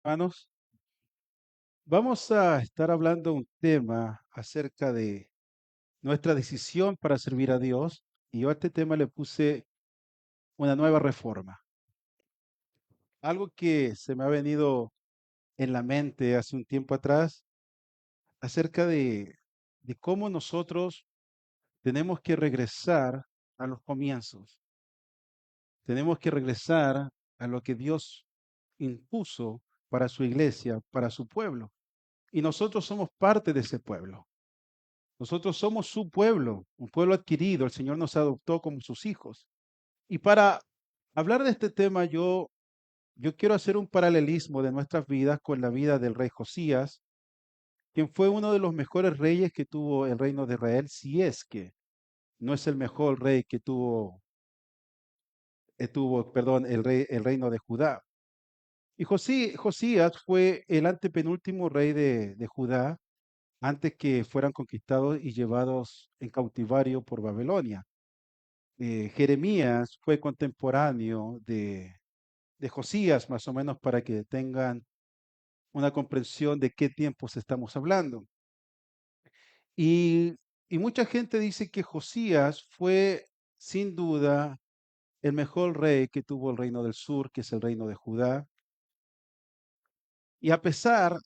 Hermanos, vamos a estar hablando un tema acerca de nuestra decisión para servir a Dios y yo a este tema le puse una nueva reforma. Algo que se me ha venido en la mente hace un tiempo atrás acerca de cómo nosotros tenemos que regresar a los comienzos. Tenemos que regresar a lo que Dios impuso para su iglesia, para su pueblo. Y nosotros somos parte de ese pueblo. Nosotros somos su pueblo, un pueblo adquirido. El Señor nos adoptó como sus hijos. Y para hablar de este tema, yo quiero hacer un paralelismo de nuestras vidas con la vida del rey Josías, quien fue uno de los mejores reyes que tuvo el reino de Israel, si es que no es el mejor rey que perdón, el reino de Judá. Y Josías fue el antepenúltimo rey de Judá antes que fueran conquistados y llevados en cautiverio por Babilonia. Jeremías fue contemporáneo de Josías, más o menos para que tengan una comprensión de qué tiempos estamos hablando. Y, y mucha gente dice que Josías fue sin duda el mejor rey que tuvo el reino del sur, que es el reino de Judá. Y a pesar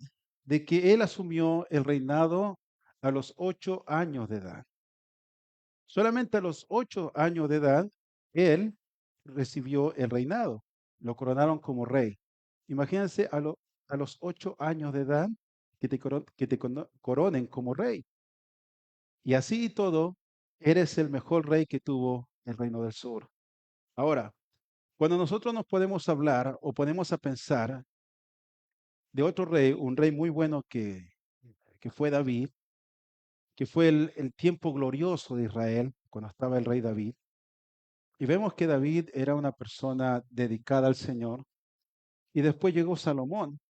de que él asumió el reinado a los 8 años de edad, solamente a los 8 años de edad, él recibió el reinado. Lo coronaron como rey. Imagínense a los 8 años de edad que te coronen como rey. Y así y todo, eres el mejor rey que tuvo el reino del sur. Ahora, cuando nosotros nos podemos hablar o ponemos a pensar de otro rey, un rey muy bueno que fue David, que fue el tiempo glorioso de Israel, cuando estaba el rey David. Y vemos que David era una persona dedicada al Señor. Y después llegó Salomón.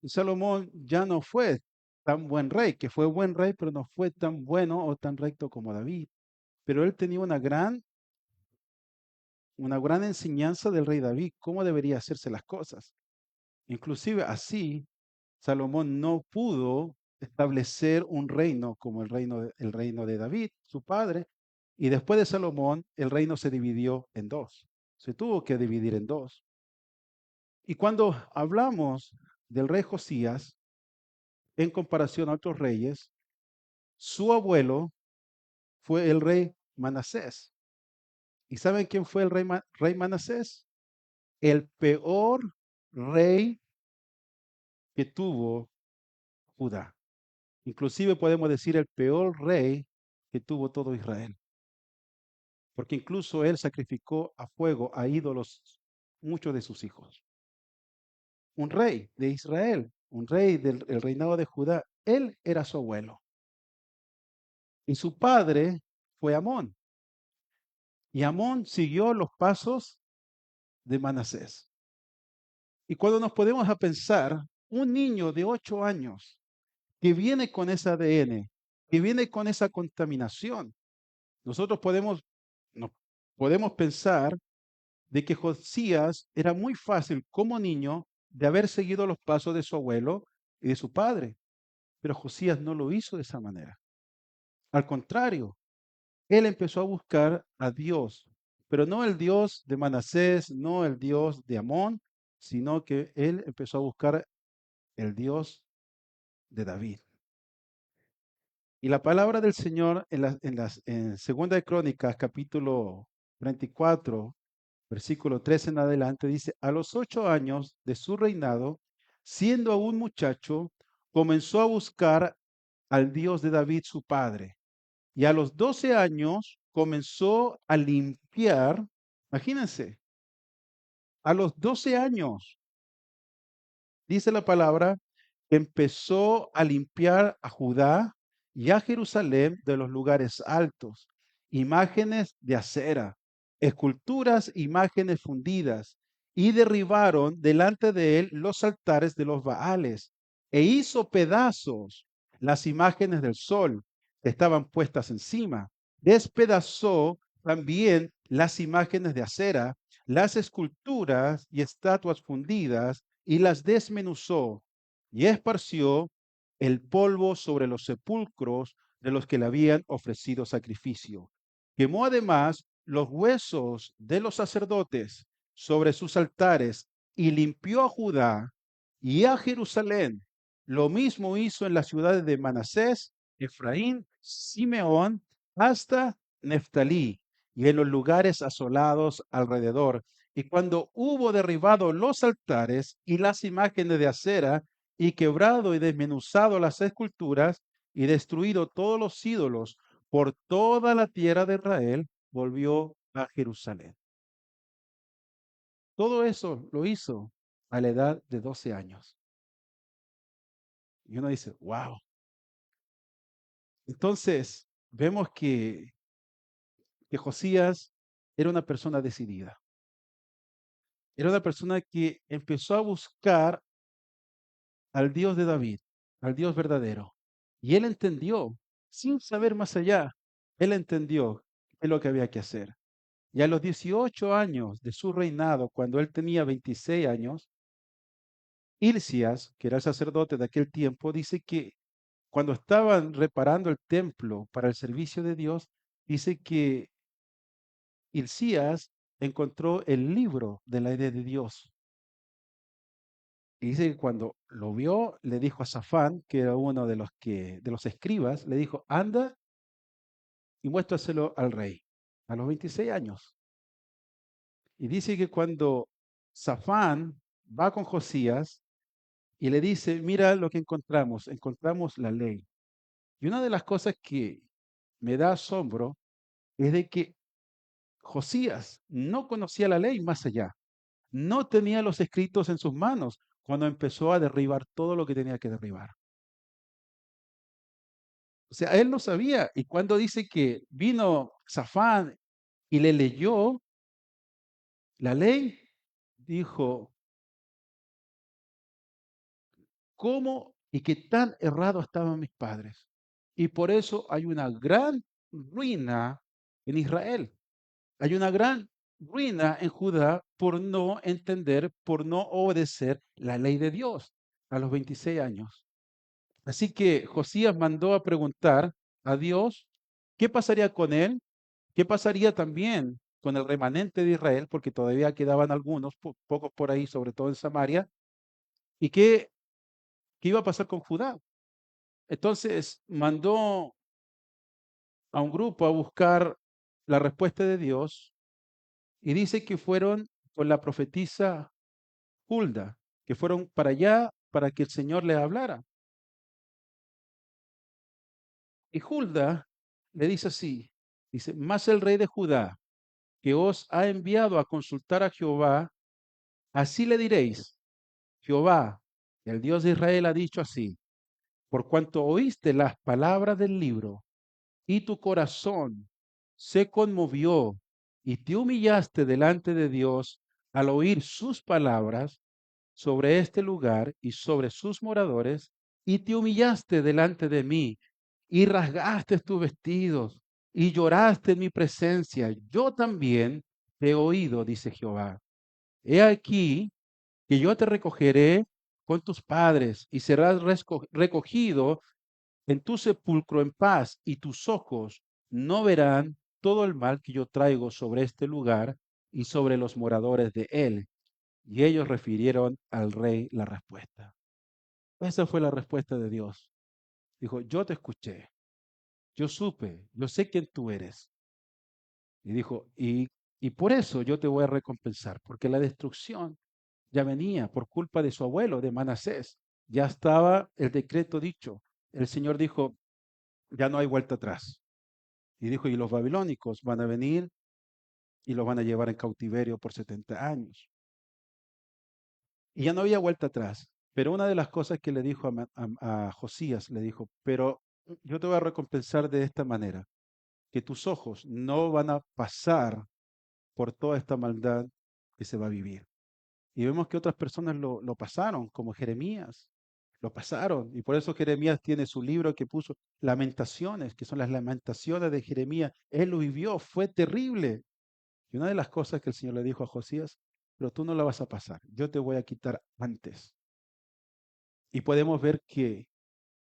Y Salomón ya no fue tan buen rey, que fue buen rey, pero no fue tan bueno o tan recto como David. Pero él tenía una gran enseñanza del rey David, cómo debería hacerse las cosas. Inclusive así, Salomón no pudo establecer un reino como el reino de David, su padre. Y después de Salomón, el reino se dividió en dos. Se tuvo que dividir en dos. Y cuando hablamos del rey Josías, en comparación a otros reyes, su abuelo fue el rey Manasés. ¿Y saben quién fue el rey Manasés? El peor rey que tuvo Judá. Inclusive podemos decir el peor rey que tuvo todo Israel. Porque incluso él sacrificó a fuego, a ídolos, muchos de sus hijos. Un rey de Israel, un rey del el reinado de Judá, él era su abuelo. Y su padre fue Amón. Y Amón siguió los pasos de Manasés. Y cuando nos podemos a pensar, un niño de 8 años que viene con ese ADN, que viene con esa contaminación, nosotros no, podemos pensar de que Josías era muy fácil como niño de haber seguido los pasos de su abuelo y de su padre, pero Josías no lo hizo de esa manera. Al contrario, él empezó a buscar a Dios, pero no el Dios de Manasés, no el Dios de Amón, sino que él empezó a buscar el Dios de David. Y la palabra del Señor en Segunda de Crónicas, capítulo 34, versículo 3 en adelante, dice, a los 8 años de su reinado, siendo aún muchacho, comenzó a buscar al Dios de David, su padre. Y a los 12 años comenzó a limpiar, imagínense, a los 12 años, dice la palabra, empezó a limpiar a Judá y a Jerusalén de los lugares altos, imágenes de acera, esculturas, imágenes fundidas, y derribaron delante de él los altares de los Baales, e hizo pedazos las imágenes del sol que estaban puestas encima. Despedazó también las imágenes de acera, las esculturas y estatuas fundidas y las desmenuzó y esparció el polvo sobre los sepulcros de los que le habían ofrecido sacrificio. Quemó además los huesos de los sacerdotes sobre sus altares y limpió a Judá y a Jerusalén. Lo mismo hizo en las ciudades de Manasés, Efraín, Simeón, hasta Neftalí y en los lugares asolados alrededor. Y cuando hubo derribado los altares y las imágenes de acera, y quebrado y desmenuzado las esculturas, y destruido todos los ídolos por toda la tierra de Israel, volvió a Jerusalén. Todo eso lo hizo a la edad de 12 años. Y uno dice, wow. Entonces, vemos que Josías era una persona decidida. Era una persona que empezó a buscar al Dios de David, al Dios verdadero. Y él entendió, sin saber más allá, él entendió qué es lo que había que hacer. Y a los 18 años de su reinado, cuando él tenía 26 años, Hilcías, que era el sacerdote de aquel tiempo, dice que cuando estaban reparando el templo para el servicio de Dios, dice que Hilcías encontró el libro de la idea de Dios. Y dice que cuando lo vio, le dijo a Safán, que era uno de los escribas, le dijo, anda y muéstraselo al rey, a los 26 años. Y dice que cuando Safán va con Josías y le dice, mira lo que encontramos la ley. Y una de las cosas que me da asombro es de que Josías no conocía la ley más allá, no tenía los escritos en sus manos cuando empezó a derribar todo lo que tenía que derribar. O sea, él no sabía. Y cuando dice que vino Safán y le leyó la ley, dijo, ¿cómo y qué tan errados estaban mis padres? Y por eso hay una gran ruina en Israel. Hay una gran ruina en Judá por no entender, por no obedecer la ley de Dios a los 26 años. Así que Josías mandó a preguntar a Dios qué pasaría con él, qué pasaría también con el remanente de Israel, porque todavía quedaban algunos, pocos por ahí, sobre todo en Samaria, y qué iba a pasar con Judá. Entonces mandó a un grupo a buscar la respuesta de Dios y dice que fueron con la profetisa Hulda, que fueron para allá para que el Señor les hablara. Y Hulda le dice así, dice, más el rey de Judá, que os ha enviado a consultar a Jehová, así le diréis, Jehová, el Dios de Israel ha dicho así, por cuanto oíste las palabras del libro y tu corazón se conmovió y te humillaste delante de Dios al oír sus palabras sobre este lugar y sobre sus moradores, y te humillaste delante de mí y rasgaste tus vestidos y lloraste en mi presencia, yo también te he oído, dice Jehová. He aquí que yo te recogeré con tus padres y serás recogido en tu sepulcro en paz, y tus ojos no verán todo el mal que yo traigo sobre este lugar y sobre los moradores de él. Y ellos refirieron al rey la respuesta. Esa fue la respuesta de Dios. Dijo, yo te escuché, yo supe, yo sé quién tú eres. Y dijo, y por eso yo te voy a recompensar, porque la destrucción ya venía por culpa de su abuelo, de Manasés. Ya estaba el decreto dicho. El Señor dijo, ya no hay vuelta atrás. Y dijo, y los babilónicos van a venir y los van a llevar en cautiverio por 70 años. Y ya no había vuelta atrás. Pero una de las cosas que le dijo a Josías, le dijo, pero yo te voy a recompensar de esta manera, que tus ojos no van a pasar por toda esta maldad que se va a vivir. Y vemos que otras personas lo pasaron, como Jeremías, lo pasaron. Y por eso Jeremías tiene su libro que puso Lamentaciones, que son las lamentaciones de Jeremías. Él lo vivió, fue terrible. Y una de las cosas que el Señor le dijo a Josías, pero tú no la vas a pasar. Yo te voy a quitar antes. Y podemos ver que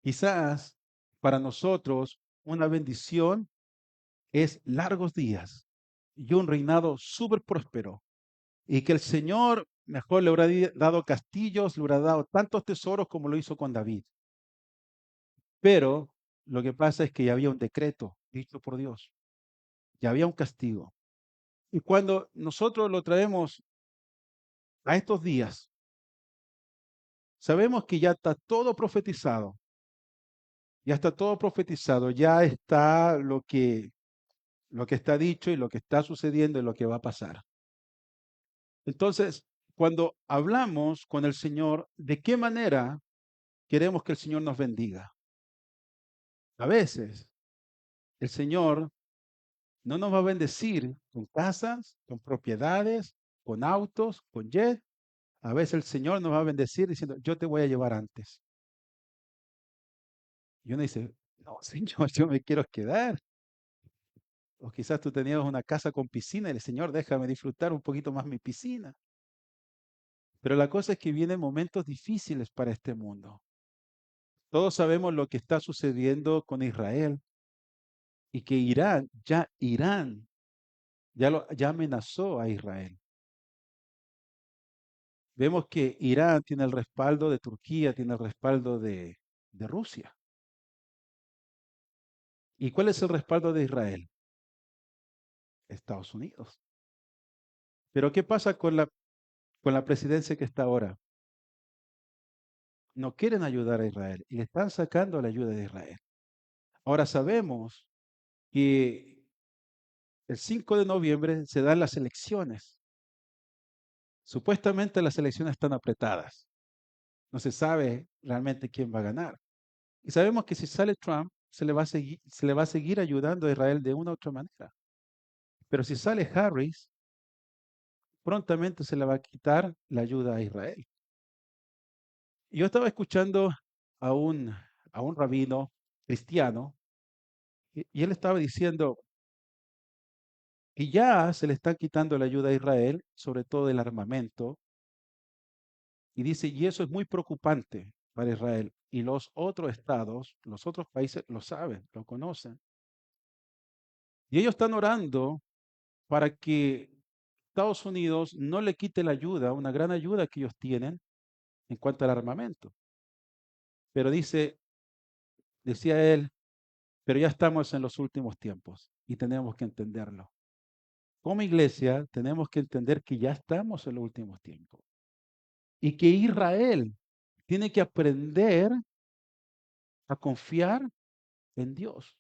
quizás para nosotros una bendición es largos días y un reinado súper próspero. Y que el Señor mejor le habrá dado castillos, le habrá dado tantos tesoros como lo hizo con David. Pero lo que pasa es que ya había un decreto dicho por Dios, ya había un castigo. Y cuando nosotros lo traemos a estos días, sabemos que ya está todo profetizado, ya está todo profetizado, ya está lo que está dicho y lo que está sucediendo y lo que va a pasar. Entonces, cuando hablamos con el Señor, ¿de qué manera queremos que el Señor nos bendiga? A veces el Señor no nos va a bendecir con casas, con propiedades, con autos, con jet. A veces el Señor nos va a bendecir diciendo, yo te voy a llevar antes. Y uno dice, no, Señor, yo me quiero quedar. O quizás tú tenías una casa con piscina y el Señor, déjame disfrutar un poquito más mi piscina. Pero la cosa es que vienen momentos difíciles para este mundo. Todos sabemos lo que está sucediendo con Israel y que Irán ya amenazó a Israel. Vemos que Irán tiene el respaldo de Turquía, tiene el respaldo de Rusia. ¿Y cuál es el respaldo de Israel? Estados Unidos. Pero ¿qué pasa con la presidencia que está ahora? No quieren ayudar a Israel y le están sacando la ayuda de Israel. Ahora sabemos que el 5 de noviembre se dan las elecciones. Supuestamente las elecciones están apretadas. No se sabe realmente quién va a ganar. Y sabemos que si sale Trump, se le va a seguir ayudando a Israel de una u otra manera. Pero si sale Harris, prontamente se le va a quitar la ayuda a Israel. Yo estaba escuchando a a un rabino cristiano y él estaba diciendo que ya se le está quitando la ayuda a Israel, sobre todo el armamento, y dice, y eso es muy preocupante para Israel. Y los otros estados, los otros países lo saben, lo conocen. Y ellos están orando para que Estados Unidos no le quite la ayuda, una gran ayuda que ellos tienen en cuanto al armamento. Pero decía él, pero ya estamos en los últimos tiempos y tenemos que entenderlo. Como iglesia tenemos que entender que ya estamos en los últimos tiempos y que Israel tiene que aprender a confiar en Dios.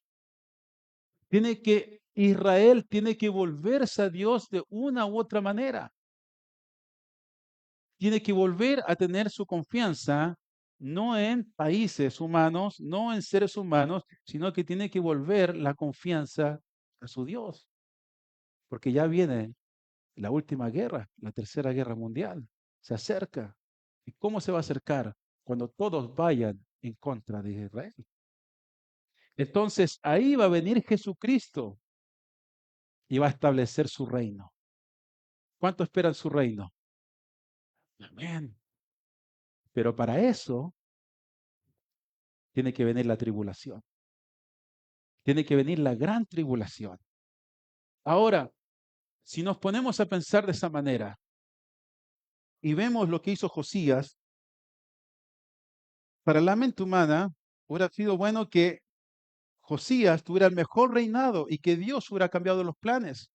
Israel tiene que volverse a Dios de una u otra manera. Tiene que volver a tener su confianza no en países humanos, no en seres humanos, sino que tiene que volver la confianza a su Dios, porque ya viene la última guerra, la tercera guerra mundial, se acerca. ¿Y cómo se va a acercar? Cuando todos vayan en contra de Israel. Entonces ahí va a venir Jesucristo y va a establecer su reino. ¿Cuánto esperan su reino? Amén. Pero para eso tiene que venir la tribulación. Tiene que venir la gran tribulación. Ahora, si nos ponemos a pensar de esa manera y vemos lo que hizo Josías, para la mente humana hubiera sido bueno que Josías tuviera el mejor reinado y que Dios hubiera cambiado los planes.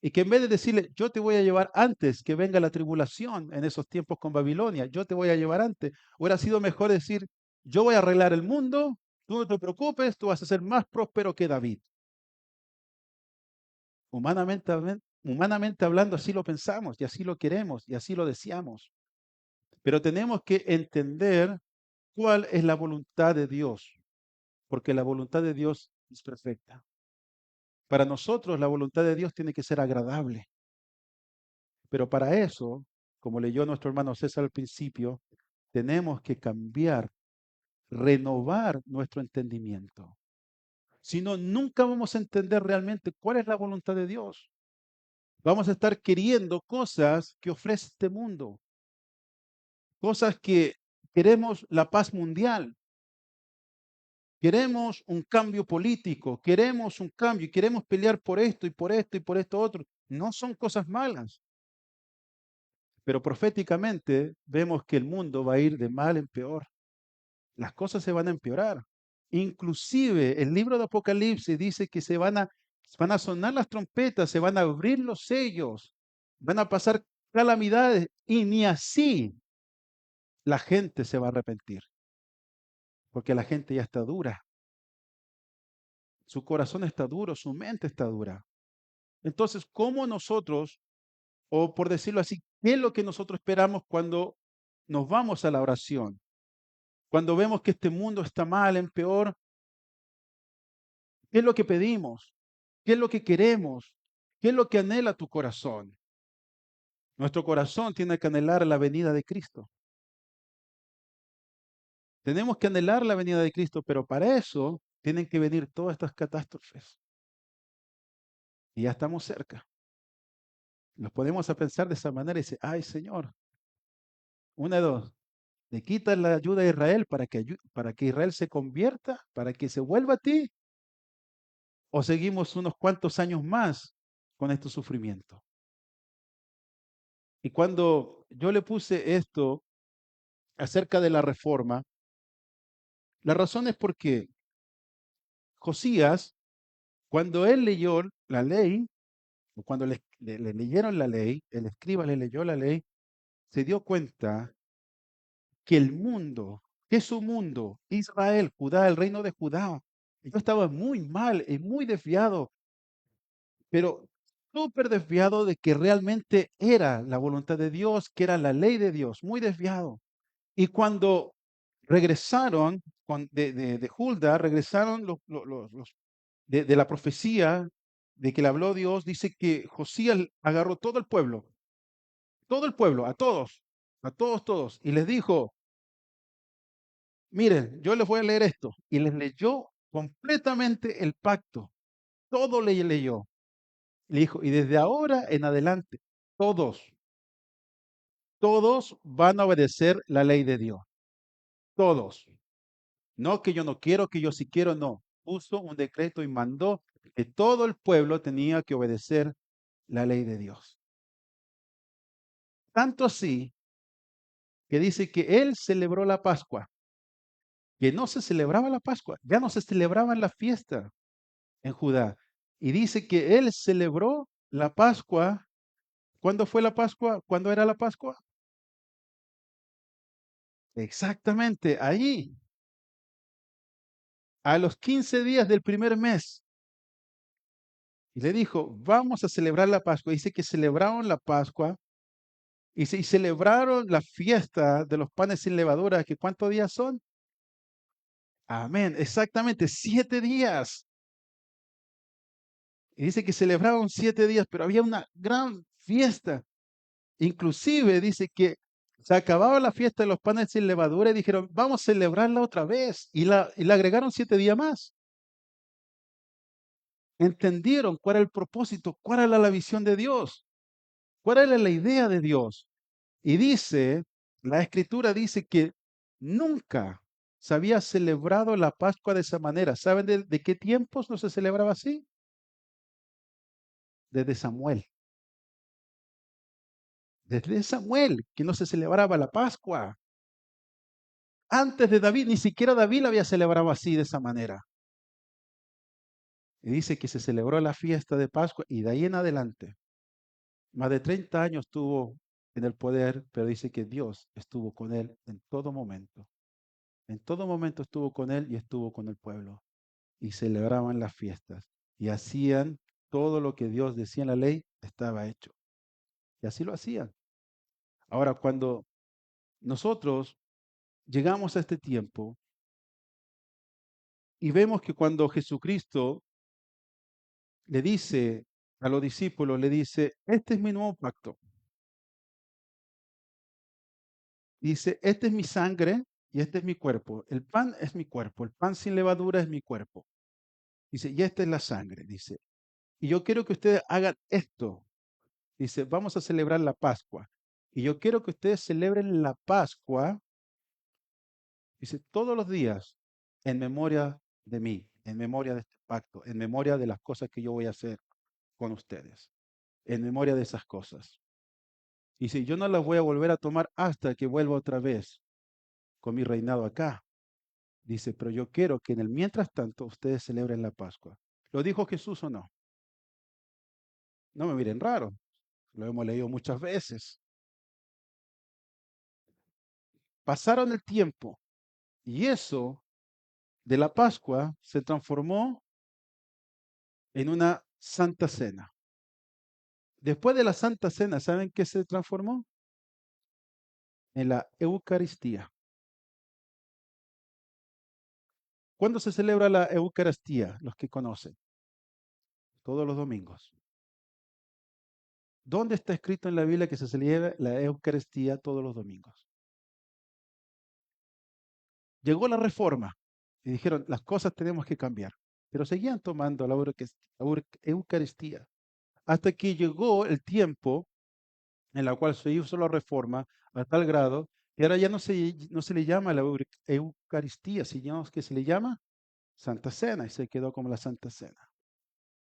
Y que en vez de decirle, yo te voy a llevar antes que venga la tribulación en esos tiempos con Babilonia, yo te voy a llevar antes, hubiera sido mejor decir, yo voy a arreglar el mundo, tú no te preocupes, tú vas a ser más próspero que David. Humanamente hablando, así lo pensamos y así lo queremos y así lo deseamos. Pero tenemos que entender cuál es la voluntad de Dios, porque la voluntad de Dios es perfecta. Para nosotros la voluntad de Dios tiene que ser agradable, pero para eso, como leyó nuestro hermano César al principio, tenemos que cambiar, renovar nuestro entendimiento. Si no, nunca vamos a entender realmente cuál es la voluntad de Dios. Vamos a estar queriendo cosas que ofrece este mundo, cosas que queremos la paz mundial, queremos un cambio político, queremos un cambio y queremos pelear por esto y por esto y por esto otro. No son cosas malas, pero proféticamente vemos que el mundo va a ir de mal en peor. Las cosas se van a empeorar. Inclusive el libro de Apocalipsis dice que van a sonar las trompetas, se van a abrir los sellos, van a pasar calamidades y ni así la gente se va a arrepentir, porque la gente ya está dura, su corazón está duro, su mente está dura. Entonces, ¿cómo nosotros, o por decirlo así, qué es lo que nosotros esperamos cuando nos vamos a la oración? Cuando vemos que este mundo está mal, en peor, ¿qué es lo que pedimos? ¿Qué es lo que queremos? ¿Qué es lo que anhela tu corazón? Nuestro corazón tiene que anhelar la venida de Cristo. Tenemos que anhelar la venida de Cristo, pero para eso tienen que venir todas estas catástrofes. Y ya estamos cerca. Nos podemos a pensar de esa manera y decir, ay Señor, una de dos, le quitas la ayuda a Israel para que Israel se convierta, para que se vuelva a ti, o seguimos unos cuantos años más con este sufrimiento. Y cuando yo le puse esto acerca de la reforma, la razón es porque Josías, cuando él leyó la ley, o cuando le leyeron la ley, el escriba le leyó la ley, se dio cuenta que el mundo, que su mundo, Israel, Judá, el reino de Judá, yo estaba muy mal y muy desviado, pero súper desviado de que realmente era la voluntad de Dios, que era la ley de Dios, muy desviado. Y cuando regresaron de Hulda, regresaron de la profecía de que le habló Dios, dice que Josías agarró todo el pueblo, a todos, todos, y les dijo, miren, yo les voy a leer esto. Y les leyó completamente el pacto. Todo le leyó. Le dijo, y desde ahora en adelante, todos, todos van a obedecer la ley de Dios. Todos. No que yo no quiero, que yo sí quiero, no. Puso un decreto y mandó que todo el pueblo tenía que obedecer la ley de Dios. Tanto así que dice que él celebró la Pascua, que no se celebraba la Pascua, ya no se celebraba la fiesta en Judá. Y dice que él celebró la Pascua. ¿Cuándo fue la Pascua? ¿Cuándo era la Pascua? Exactamente, allí, a los 15 días del primer mes. Y le dijo, vamos a celebrar la Pascua. Dice que celebraron la Pascua y celebraron la fiesta de los panes sin levadura, que ¿cuántos días son? Amén, exactamente, 7 días. Y dice que celebraron 7 días, pero había una gran fiesta. Inclusive dice que se acababa la fiesta de los panes sin levadura y dijeron, vamos a celebrarla otra vez. Y la agregaron 7 días más. Entendieron cuál era el propósito, cuál era la visión de Dios, cuál era la idea de Dios. Y dice, la escritura dice que nunca se había celebrado la Pascua de esa manera. ¿Saben de qué tiempos no se celebraba así? Desde Samuel. Desde Samuel, que no se celebraba la Pascua. Antes de David, ni siquiera David la había celebrado así, de esa manera. Y dice que se celebró la fiesta de Pascua y de ahí en adelante, más de 30 años estuvo en el poder, pero dice que Dios estuvo con él en todo momento. En todo momento estuvo con él y estuvo con el pueblo. Y celebraban las fiestas y hacían todo lo que Dios decía en la ley, estaba hecho. Y así lo hacían. Ahora, cuando nosotros llegamos a este tiempo y vemos que cuando Jesucristo le dice a los discípulos, le dice, este es mi nuevo pacto. Dice, este es mi sangre y este es mi cuerpo. El pan es mi cuerpo, el pan sin levadura es mi cuerpo. Dice, y esta es la sangre, dice. Y yo quiero que ustedes hagan esto Dice, vamos a celebrar la Pascua. Y yo quiero que ustedes celebren la Pascua, dice, todos los días en memoria de mí, en memoria de este pacto, en memoria de las cosas que yo voy a hacer con ustedes, en memoria de esas cosas. Dice, yo no las voy a volver a tomar hasta que vuelva otra vez con mi reinado acá. Dice, pero yo quiero que en el mientras tanto ustedes celebren la Pascua. ¿Lo dijo Jesús o no? No me miren raro, lo hemos leído muchas veces. Pasaron el tiempo y eso de la Pascua se transformó en una Santa Cena. Después de la Santa Cena, ¿saben qué se transformó? En la Eucaristía. ¿Cuándo se celebra la Eucaristía? Los que conocen. Todos los domingos. ¿Dónde está escrito en la Biblia que se celebra la Eucaristía todos los domingos? Llegó la reforma y dijeron, las cosas tenemos que cambiar. Pero seguían tomando la Eucaristía. Hasta que llegó el tiempo en la cual se hizo la reforma a tal grado que ahora ya no se le llama la Eucaristía, sino que se le llama Santa Cena y se quedó como la Santa Cena.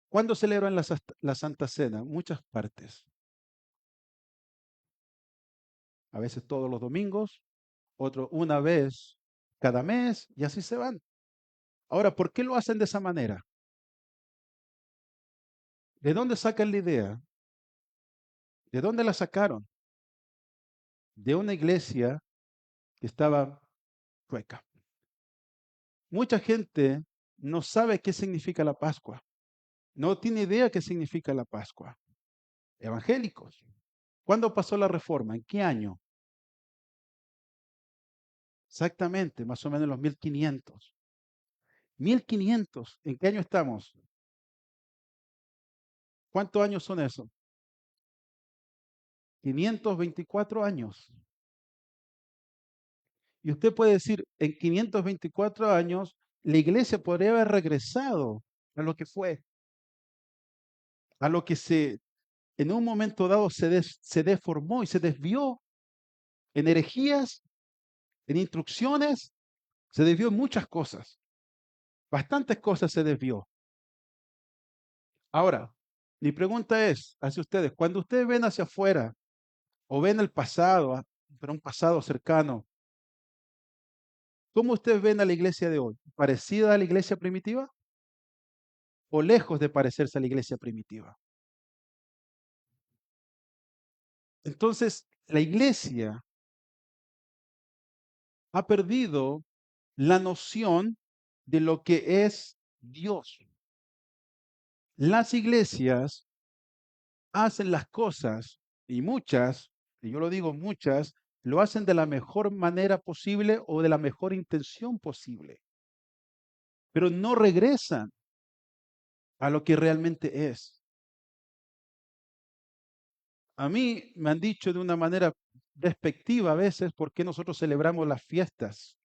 ¿Cuándo celebran la Santa Cena? Muchas partes. A veces todos los domingos, otro una vez cada mes y así se van. Ahora, ¿por qué lo hacen de esa manera? ¿De dónde sacan la idea? ¿De dónde la sacaron? De una iglesia que estaba chueca. Mucha gente no sabe qué significa la Pascua. No tiene idea qué significa la Pascua. Evangélicos. ¿Cuándo pasó la reforma? ¿En qué año? Exactamente, más o menos en los 1500. 1500. ¿En qué año estamos? ¿Cuántos años son esos? 524 años. Y usted puede decir, en 524 años, la iglesia podría haber regresado a lo que fue, a lo que en un momento dado se deformó y se desvió en herejías, en instrucciones, se desvió en muchas cosas. Bastantes cosas se desvió. Ahora, mi pregunta es hacia ustedes, cuando ustedes ven hacia afuera o ven el pasado, pero un pasado cercano, ¿cómo ustedes ven a la iglesia de hoy? ¿Parecida a la iglesia primitiva o lejos de parecerse a la iglesia primitiva? Entonces, la iglesia ha perdido la noción de lo que es Dios. Las iglesias hacen las cosas, y muchas, y yo lo digo muchas, lo hacen de la mejor manera posible o de la mejor intención posible, pero no regresan a lo que realmente es. A mí me han dicho de una manera despectiva a veces por qué nosotros celebramos las fiestas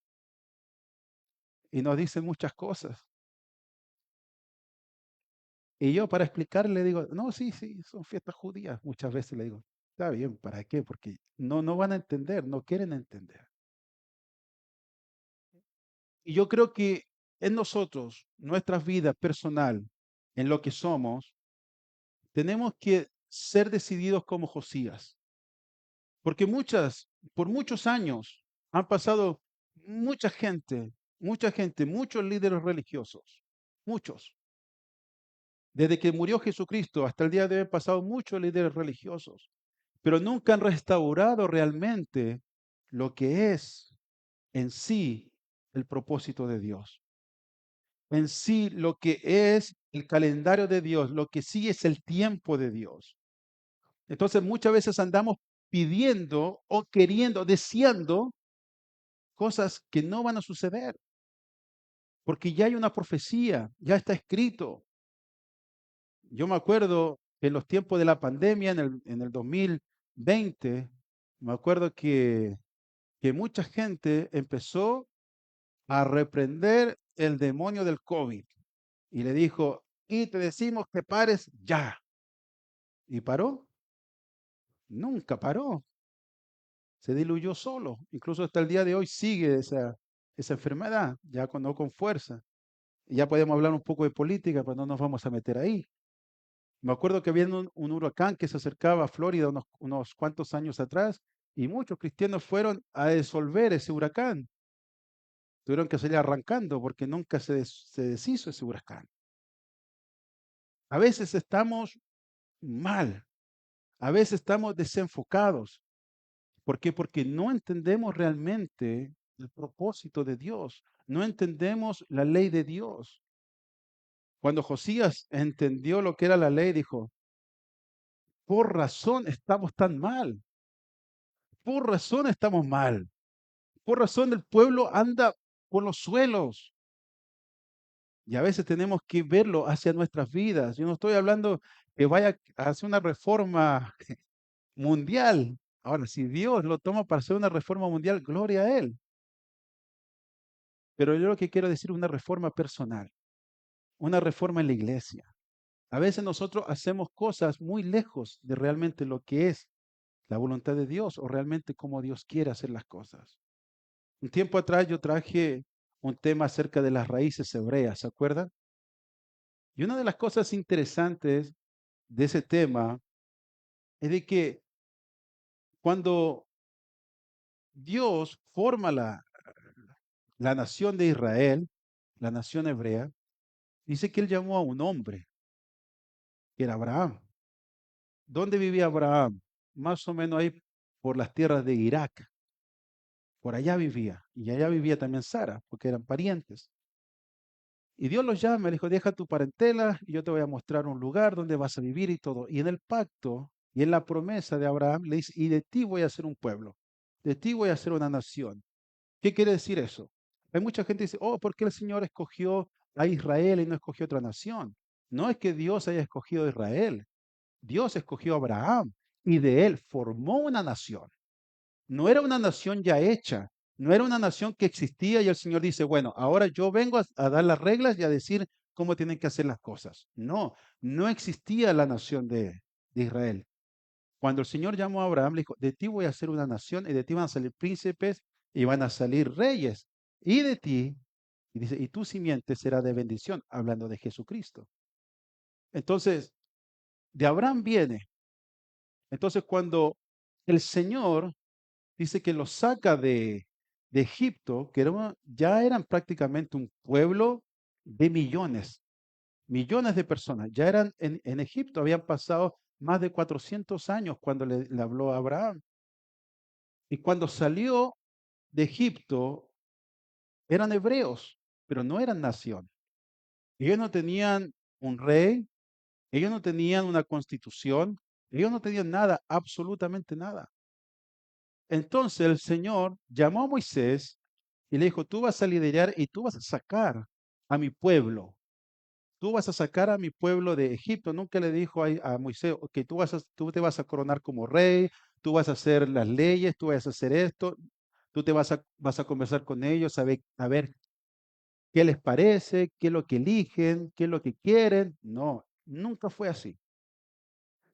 y nos dicen muchas cosas. Y yo para explicarle digo, no, sí, sí, son fiestas judías. Muchas veces le digo, está bien, ¿para qué? Porque no van a entender, no quieren entender. Y yo creo que en nosotros, nuestra vida personal, en lo que somos, tenemos que ser decididos como Josías. Porque por muchos años han pasado mucha gente, muchos líderes religiosos, muchos. Desde que murió Jesucristo hasta el día de hoy han pasado muchos líderes religiosos, pero nunca han restaurado realmente lo que es en sí el propósito de Dios. En sí lo que es el calendario de Dios, lo que sí es el tiempo de Dios. Entonces muchas veces andamos pidiendo o queriendo, deseando cosas que no van a suceder, porque ya hay una profecía, ya está escrito. Yo me acuerdo en los tiempos de la pandemia, en el 2020, me acuerdo que mucha gente empezó a reprender el demonio del COVID y le dijo, y te decimos que pares ya. Y paró. Nunca paró, se diluyó solo. Incluso hasta el día de hoy sigue esa enfermedad, ya no con fuerza. Y ya podemos hablar un poco de política, pero no nos vamos a meter ahí. Me acuerdo que había un huracán que se acercaba a Florida unos cuantos años atrás y muchos cristianos fueron a disolver ese huracán. Tuvieron que salir arrancando porque nunca se deshizo ese huracán. A veces estamos mal, a veces estamos desenfocados. ¿Por qué? Porque no entendemos realmente el propósito de Dios, no entendemos la ley de Dios. Cuando Josías entendió lo que era la ley, dijo, por razón estamos tan mal, por razón estamos mal, por razón el pueblo anda por los suelos. Y a veces tenemos que verlo hacia nuestras vidas. Yo no estoy hablando que vaya a hacer una reforma mundial. Ahora, si Dios lo toma para hacer una reforma mundial, gloria a Él. Pero yo lo que quiero decir es una reforma personal, una reforma en la iglesia. A veces nosotros hacemos cosas muy lejos de realmente lo que es la voluntad de Dios o realmente cómo Dios quiere hacer las cosas. Un tiempo atrás yo traje un tema acerca de las raíces hebreas, ¿se acuerdan? Y una de las cosas interesantes de ese tema es de que cuando Dios forma la nación de Israel, la nación hebrea, dice que él llamó a un hombre, que era Abraham. ¿Dónde vivía Abraham? Más o menos ahí por las tierras de Irak. Por allá vivía. Y allá vivía también Sara, porque eran parientes. Y Dios los llama, le dijo, deja tu parentela y yo te voy a mostrar un lugar donde vas a vivir y todo. Y en el pacto y en la promesa de Abraham le dice, y de ti voy a hacer un pueblo, de ti voy a hacer una nación. ¿Qué quiere decir eso? Hay mucha gente que dice, oh, ¿por qué el Señor escogió a Israel y no escogió otra nación? No es que Dios haya escogido a Israel, Dios escogió a Abraham y de él formó una nación. No era una nación ya hecha, no era una nación que existía y el Señor dice, bueno, ahora yo vengo a dar las reglas y a decir cómo tienen que hacer las cosas. No, no existía la nación de Israel. Cuando el Señor llamó a Abraham, le dijo, de ti voy a hacer una nación y de ti van a salir príncipes y van a salir reyes. Y de ti, y dice, y tu simiente será de bendición, hablando de Jesucristo. Entonces, de Abraham viene. Entonces, cuando el Señor dice que los saca de Egipto, que ya eran prácticamente un pueblo de millones, millones de personas. Ya eran en Egipto, habían pasado más de 400 años cuando le habló a Abraham. Y cuando salió de Egipto, eran hebreos, pero no eran nación. Ellos no tenían un rey, ellos no tenían una constitución, ellos no tenían nada, absolutamente nada. Entonces el Señor llamó a Moisés y le dijo, tú vas a liderar y tú vas a sacar a mi pueblo. Tú vas a sacar a mi pueblo de Egipto. Nunca le dijo a Moisés que tú te vas a coronar como rey, tú vas a hacer las leyes, tú vas a hacer esto, tú vas a conversar con ellos, a ver qué les parece, qué es lo que eligen, qué es lo que quieren. No, nunca fue así.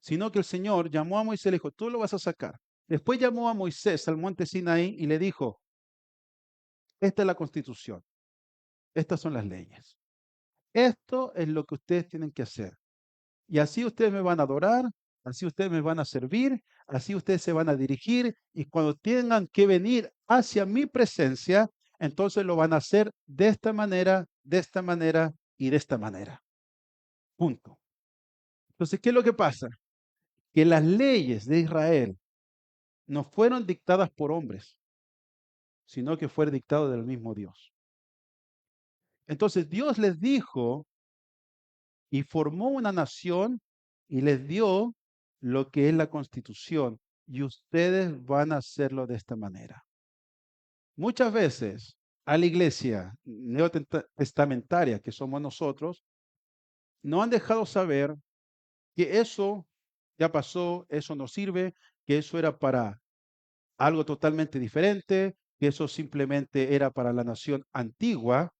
Sino que el Señor llamó a Moisés y le dijo, tú lo vas a sacar. Después llamó a Moisés al monte Sinaí y le dijo, esta es la constitución, estas son las leyes. Esto es lo que ustedes tienen que hacer. Y así ustedes me van a adorar, así ustedes me van a servir, así ustedes se van a dirigir y cuando tengan que venir hacia mi presencia, entonces lo van a hacer de esta manera y de esta manera. Punto. Entonces, ¿qué es lo que pasa? Que las leyes de Israel no fueron dictadas por hombres, sino que fueron dictadas del mismo Dios. Entonces, Dios les dijo y formó una nación y les dio lo que es la constitución. Y ustedes van a hacerlo de esta manera. Muchas veces a la iglesia neotestamentaria que somos nosotros, no han dejado saber que eso ya pasó, eso no sirve, que eso era para algo totalmente diferente, que eso simplemente era para la nación antigua,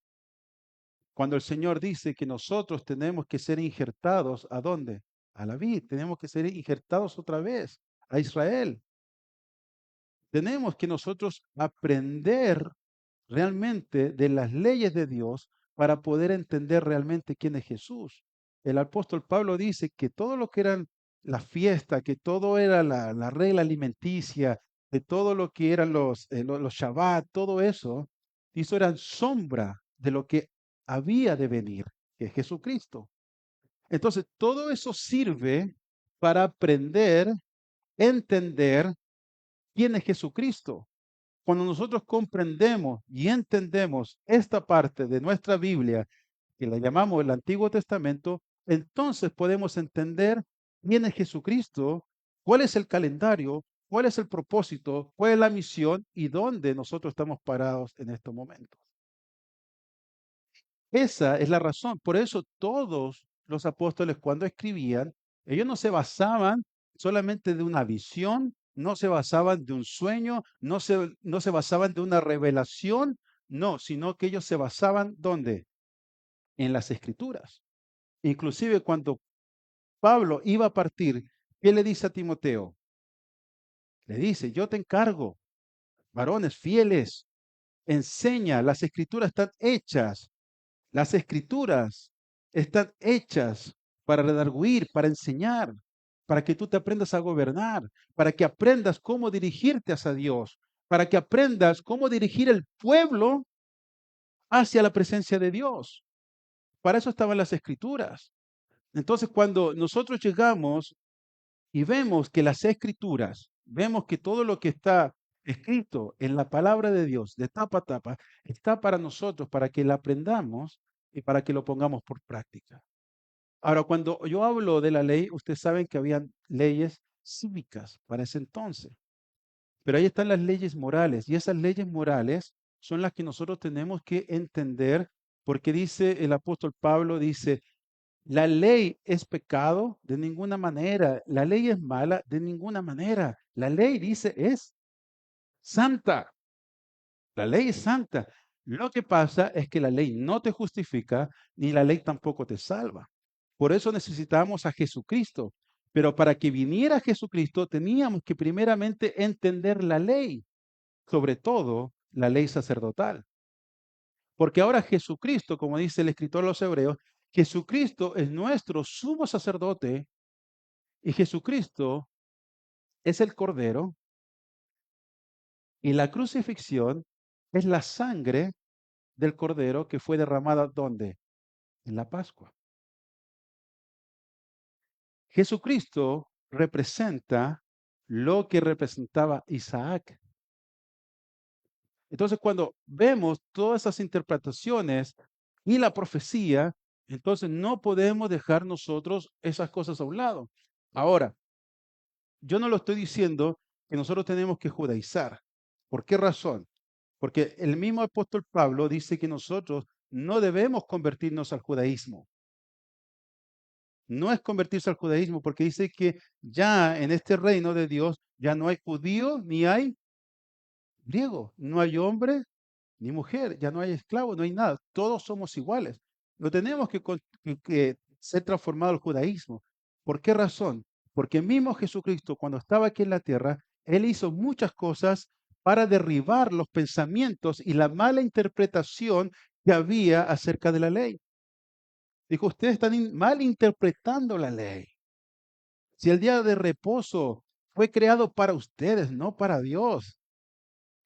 cuando el Señor dice que nosotros tenemos que ser injertados, ¿a dónde? A la vida, tenemos que ser injertados otra vez a Israel. Tenemos que nosotros aprender realmente de las leyes de Dios para poder entender realmente quién es Jesús. El apóstol Pablo dice que todo lo que eran la fiesta, que todo era la regla alimenticia, de todo lo que eran los Shabbat, todo eso, eso eran sombra de lo que había de venir, que es Jesucristo. Entonces, todo eso sirve para aprender, entender quién es Jesucristo. Cuando nosotros comprendemos y entendemos esta parte de nuestra Biblia, que la llamamos el Antiguo Testamento, entonces podemos entender quién es Jesucristo, cuál es el calendario, cuál es el propósito, cuál es la misión y dónde nosotros estamos parados en estos momentos. Esa es la razón. Por eso todos los apóstoles cuando escribían, ellos no se basaban solamente de una visión, no se basaban de un sueño, no se basaban de una revelación, no, sino que ellos se basaban ¿dónde? En las escrituras. Inclusive cuando Pablo iba a partir, ¿qué le dice a Timoteo? Le dice, yo te encargo, varones fieles, enseña, las escrituras están hechas. Las escrituras están hechas para redarguir, para enseñar, para que tú te aprendas a gobernar, para que aprendas cómo dirigirte hacia Dios, para que aprendas cómo dirigir el pueblo hacia la presencia de Dios. Para eso estaban las escrituras. Entonces, cuando nosotros llegamos y vemos que las escrituras, vemos que todo lo que está escrito en la palabra de Dios, de tapa a tapa, está para nosotros, para que la aprendamos y para que lo pongamos por práctica. Ahora, cuando yo hablo de la ley, ustedes saben que habían leyes cívicas para ese entonces, pero ahí están las leyes morales y esas leyes morales son las que nosotros tenemos que entender porque dice el apóstol Pablo, dice, la ley es pecado de ninguna manera. La ley es mala de ninguna manera. La ley dice es santa. La ley es santa. Lo que pasa es que la ley no te justifica ni la ley tampoco te salva. Por eso necesitamos a Jesucristo. Pero para que viniera Jesucristo teníamos que primeramente entender la ley, sobre todo la ley sacerdotal. Porque ahora Jesucristo, como dice el escritor de los Hebreos, Jesucristo es nuestro sumo sacerdote y Jesucristo es el Cordero y la crucifixión es la sangre del Cordero que fue derramada ¿dónde? En la Pascua. Jesucristo representa lo que representaba Isaac. Entonces, cuando vemos todas esas interpretaciones y la profecía, entonces no podemos dejar nosotros esas cosas a un lado. Ahora, yo no lo estoy diciendo que nosotros tenemos que judaizar. ¿Por qué razón? Porque el mismo apóstol Pablo dice que nosotros no debemos convertirnos al judaísmo. No es convertirse al judaísmo, porque dice que ya en este reino de Dios ya no hay judío ni hay griego, no hay hombre ni mujer, ya no hay esclavo, no hay nada, todos somos iguales. No tenemos que ser transformado al judaísmo. ¿Por qué razón? Porque mismo Jesucristo, cuando estaba aquí en la tierra, Él hizo muchas cosas para derribar los pensamientos y la mala interpretación que había acerca de la ley. Dijo, ustedes están mal interpretando la ley. Si el día de reposo fue creado para ustedes, no para Dios.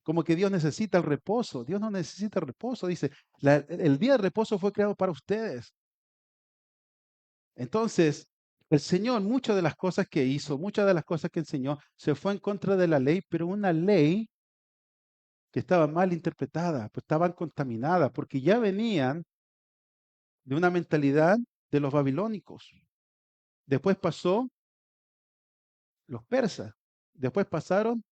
Como que Dios necesita el reposo. Dios no necesita el reposo. Dice, el día de reposo fue creado para ustedes. Entonces, el Señor, muchas de las cosas que hizo, muchas de las cosas que enseñó, se fue en contra de la ley, pero una ley que estaba mal interpretada, pues estaban contaminadas, porque ya venían de una mentalidad de los babilónicos. Después pasó los persas, después pasaron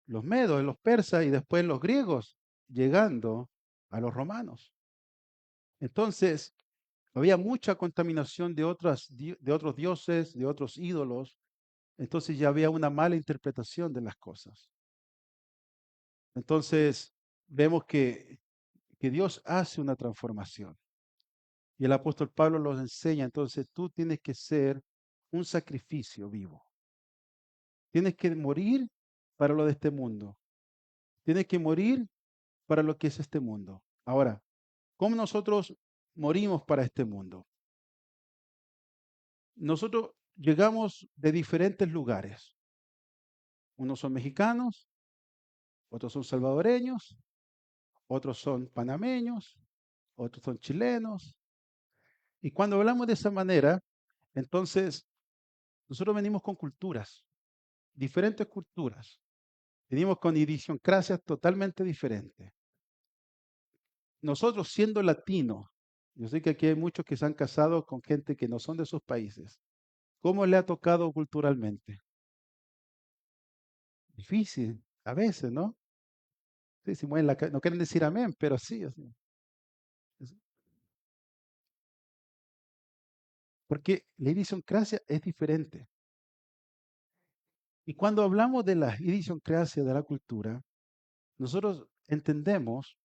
los medos, los persas y después los griegos, llegando a los romanos. Entonces, había mucha contaminación de otros dioses, de otros ídolos. Entonces ya había una mala interpretación de las cosas. Entonces, vemos que Dios hace una transformación. Y el apóstol Pablo los enseña. Entonces, tú tienes que ser un sacrificio vivo. Tienes que morir para lo de este mundo. Tienes que morir para lo que es este mundo. Ahora, ¿cómo nosotros morimos para este mundo? Nosotros llegamos de diferentes lugares. Unos son mexicanos, otros son salvadoreños, otros son panameños, otros son chilenos. Y cuando hablamos de esa manera, entonces nosotros venimos con culturas, diferentes culturas. Venimos con idiosincrasias totalmente diferentes. Nosotros siendo latinos, yo sé que aquí hay muchos que se han casado con gente que no son de sus países. ¿Cómo le ha tocado culturalmente? Difícil, a veces, ¿no? Sí, si mueven no quieren decir amén, pero sí. Es- Porque la idiosincrasia es diferente. Y cuando hablamos de la idiosincrasia de la cultura, nosotros entendemos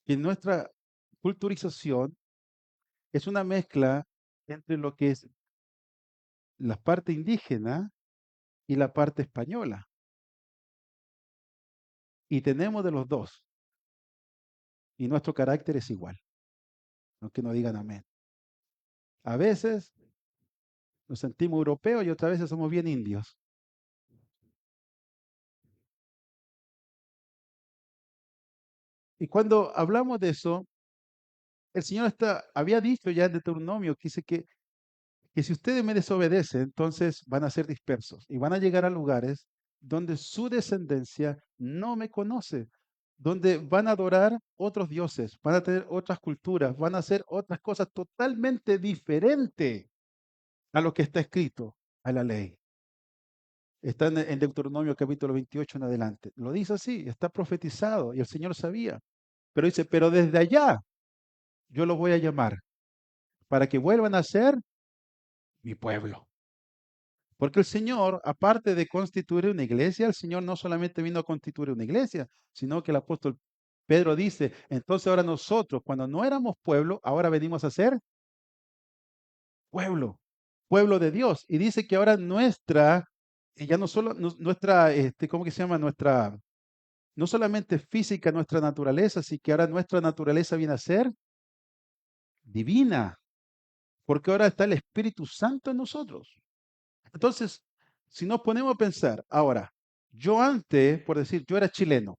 que nuestra culturización es una mezcla entre lo que es la parte indígena y la parte española. Y tenemos de los dos. Y nuestro carácter es igual, aunque no digan amén. A veces nos sentimos europeos y otras veces somos bien indios. Y cuando hablamos de eso, el Señor había dicho ya en Deuteronomio que dice que si ustedes me desobedecen, entonces van a ser dispersos y van a llegar a lugares donde su descendencia no me conoce, donde van a adorar otros dioses, van a tener otras culturas, van a hacer otras cosas totalmente diferentes a lo que está escrito, a la ley. Está en Deuteronomio capítulo 28 en adelante. Lo dice así, está profetizado y el Señor sabía. Pero dice, pero desde allá yo los voy a llamar para que vuelvan a ser mi pueblo. Porque el Señor, aparte de constituir una iglesia, el Señor no solamente vino a constituir una iglesia, sino que el apóstol Pedro dice, entonces ahora nosotros, cuando no éramos pueblo, ahora venimos a ser pueblo, pueblo de Dios. Y dice que ahora nuestra, y ya no solo nuestra, ¿cómo que se llama? Nuestra, no solamente física, nuestra naturaleza, sino que ahora nuestra naturaleza viene a ser divina, porque ahora está el Espíritu Santo en nosotros. Entonces, si nos ponemos a pensar, ahora, yo antes, por decir, yo era chileno,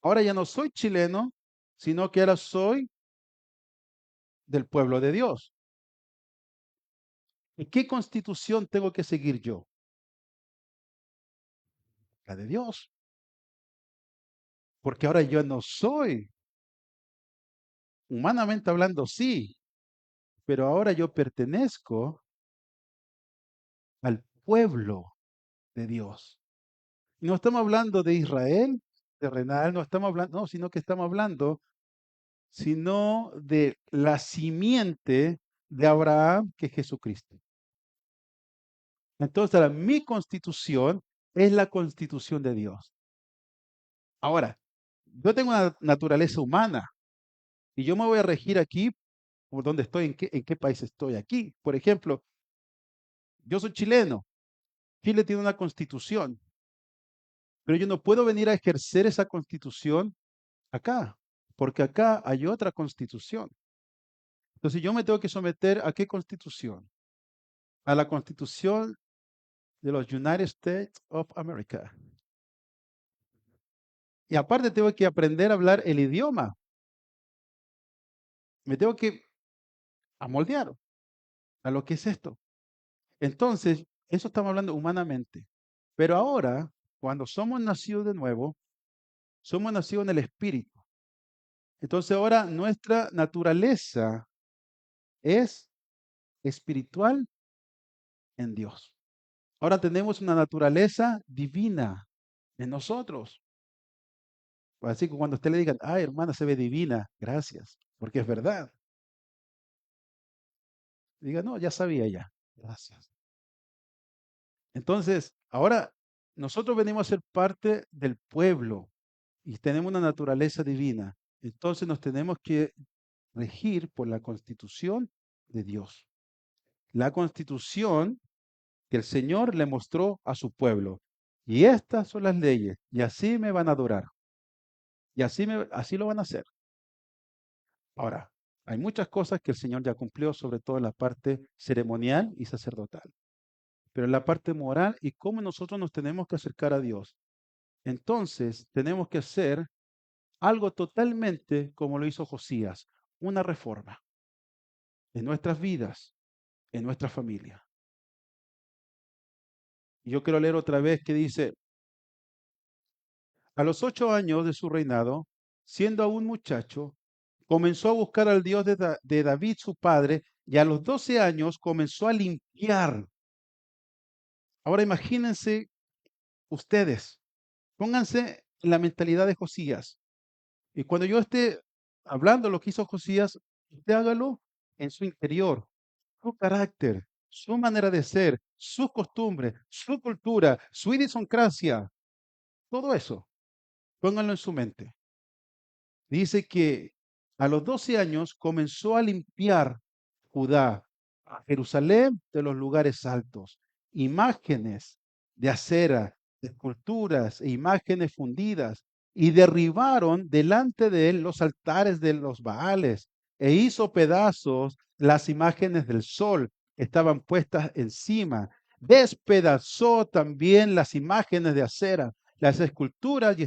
ahora ya no soy chileno, sino que ahora soy del pueblo de Dios. ¿Y qué constitución tengo que seguir yo? La de Dios. Porque ahora yo no soy, humanamente hablando, sí, pero ahora yo pertenezco al pueblo de Dios. No estamos hablando de Israel terrenal, no estamos hablando, no, sino que estamos hablando, sino de la simiente de Abraham, que es Jesucristo. Entonces, ahora, mi constitución es la constitución de Dios. Ahora, yo tengo una naturaleza humana y yo me voy a regir aquí por dónde estoy, en qué país estoy aquí. Por ejemplo, yo soy chileno. Chile tiene una constitución, pero yo no puedo venir a ejercer esa constitución acá, porque acá hay otra constitución. Entonces yo me tengo que someter a qué constitución? A la constitución de los United States of America. Y aparte tengo que aprender a hablar el idioma. Me tengo que amoldear a lo que es esto. Entonces, eso estamos hablando humanamente. Pero ahora, cuando somos nacidos de nuevo, somos nacidos en el Espíritu. Entonces ahora nuestra naturaleza es espiritual en Dios. Ahora tenemos una naturaleza divina en nosotros. Así que cuando usted le digan, ay, hermana, se ve divina, gracias, porque es verdad. Diga, no, ya sabía ya. Gracias. Entonces, ahora nosotros venimos a ser parte del pueblo y tenemos una naturaleza divina. Entonces nos tenemos que regir por la constitución de Dios. La constitución que el Señor le mostró a su pueblo. Y estas son las leyes, y así me van a adorar, y así lo van a hacer. Ahora, hay muchas cosas que el Señor ya cumplió, sobre todo en la parte ceremonial y sacerdotal, pero en la parte moral y cómo nosotros nos tenemos que acercar a Dios. Entonces, tenemos que hacer algo totalmente como lo hizo Josías, una reforma en nuestras vidas, en nuestra familia. Y yo quiero leer otra vez que dice, a los 8 años de su reinado, siendo aún muchacho, comenzó a buscar al Dios de David, su padre, y a los 12 años comenzó a limpiar. Ahora imagínense ustedes, pónganse en la mentalidad de Josías. Y cuando yo esté hablando lo que hizo Josías, usted hágalo en su interior, su carácter, su manera de ser, sus costumbres, su cultura, su idiosincrasia, todo eso, pónganlo en su mente. Dice que a los 12 años comenzó a limpiar Judá, a Jerusalén de los lugares altos, imágenes de acera, esculturas e imágenes fundidas, y derribaron delante de él los altares de los Baales, e hizo pedazos las imágenes del sol que estaban puestas encima. Despedazó también las imágenes de acera, las esculturas y